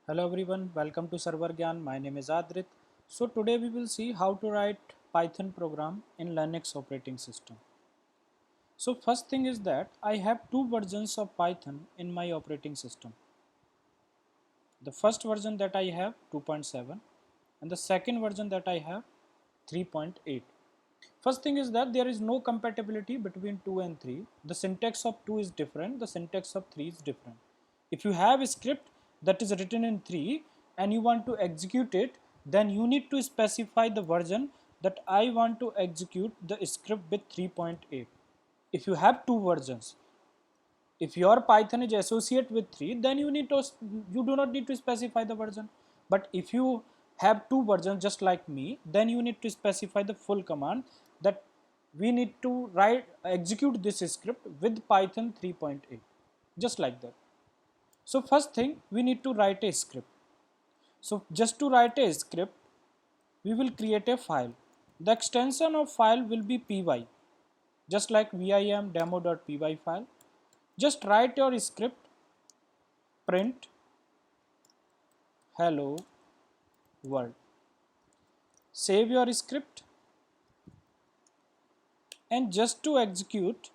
Hello everyone, welcome to Server Gyan. My name is Adrit. So today we will see how to write Python program in Linux operating system. So first thing is that I have two versions of Python in my operating system. The first version that I have 2.7 and the second version that I have 3.8. First thing is that there is no compatibility between 2 and 3. The syntax of 2 is different, the syntax of 3 is different. If you have a script that is written in 3 and you want to execute it, then you need to specify the version that I want to execute the script with 3.8. If you have two versions, if your Python is associated with 3, then you do not need to specify the version. But if you have two versions just like me, then you need to specify the full command that we need to execute this script with Python 3.8, just like that. So first thing, we need to write a script. So just to write a script, we will create a file. The extension of file will be py, just like vim demo.py file. Just write your script, print hello world. Save your script, and just to execute,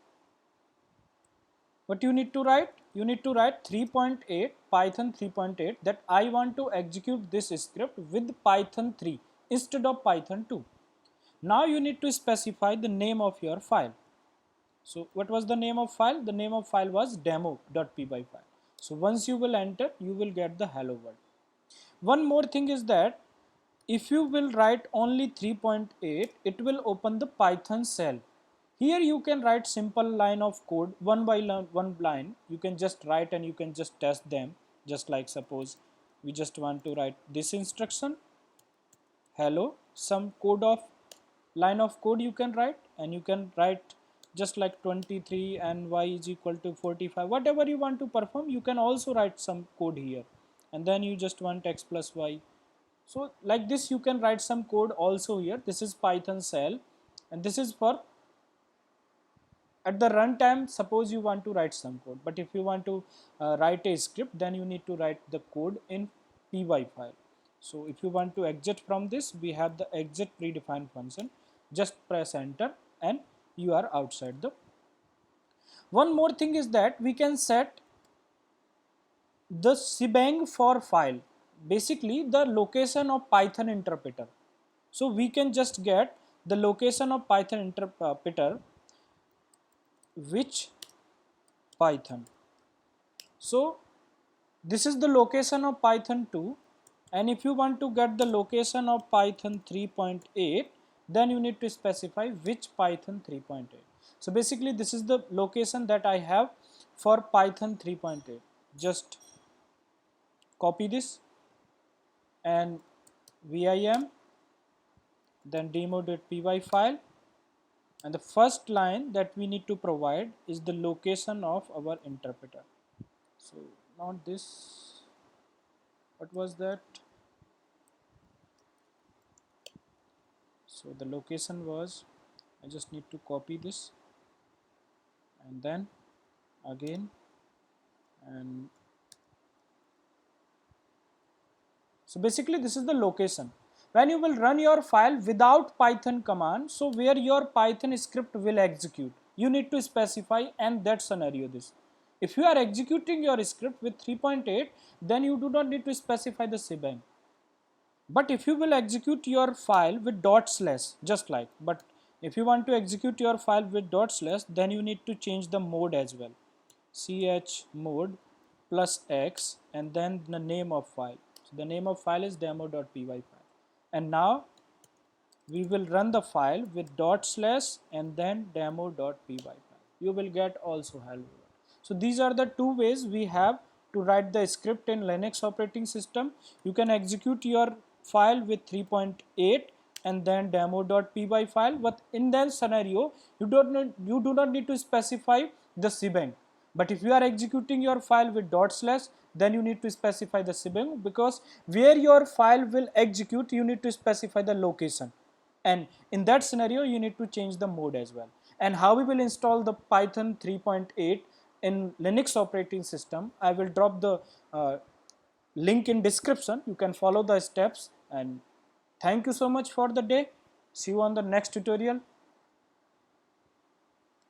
what you need to write? You need to write 3.8 Python 3.8 that I want to execute this script with Python 3 instead of Python 2. Now you need to specify the name of your file. So what was the name of file? The name of file was demo.py file. So once you will enter, you will get the hello world. One more thing is that if you will write only 3.8, it will open the Python shell. Here you can write simple line of code, one by one line. You can just write and you can just test them. Just like suppose we just want to write this instruction, hello, some code of line of code you can write, and you can write just like 23 and y is equal to 45. Whatever you want to perform, you can also write some code here, and then you just want x plus y. So like this you can write some code also here. This is Python shell, and this is for at the runtime. Suppose you want to write some code, but if you want to write a script, then you need to write the code in py file. So if you want to exit from this, we have the exit predefined function. Just press enter and you are outside the. One more thing is that we can set the shebang for file, basically the location of Python interpreter. So we can just get the location of Python interpreter, which Python. So this is the location of Python 2, and if you want to get the location of Python 3.8, then you need to specify which Python 3.8. So basically this is the location that I have for Python 3.8. Just copy this and vim then demo.py file, and the first line that we need to provide is the location of our interpreter. So not this, what was that? So the location was, I just need to copy this and then again, and so basically this is the location. When you will run your file without Python command, so where your Python script will execute, you need to specify, and that scenario this. If you are executing your script with 3.8, then you do not need to specify the shebang. But if you will execute your file with dot slash, just like, but if you want to execute your file with dot slash, then you need to change the mode as well. Chmod plus x and then the name of file. So the name of file is demo.py file. And now we will run the file with dot slash and then demo.py file. You will get also hello world. So these are the two ways we have to write the script in Linux operating system. You can execute your file with 3.8 and then demo.py file, but in that scenario you do not need to specify the shebang. But if you are executing your file with dot slash, then you need to specify the shebang, because where your file will execute, you need to specify the location, and in that scenario you need to change the mode as well. And how we will install the Python 3.8 in Linux operating system, I will drop the link in description. You can follow the steps, and thank you so much for the day. See you on the next tutorial.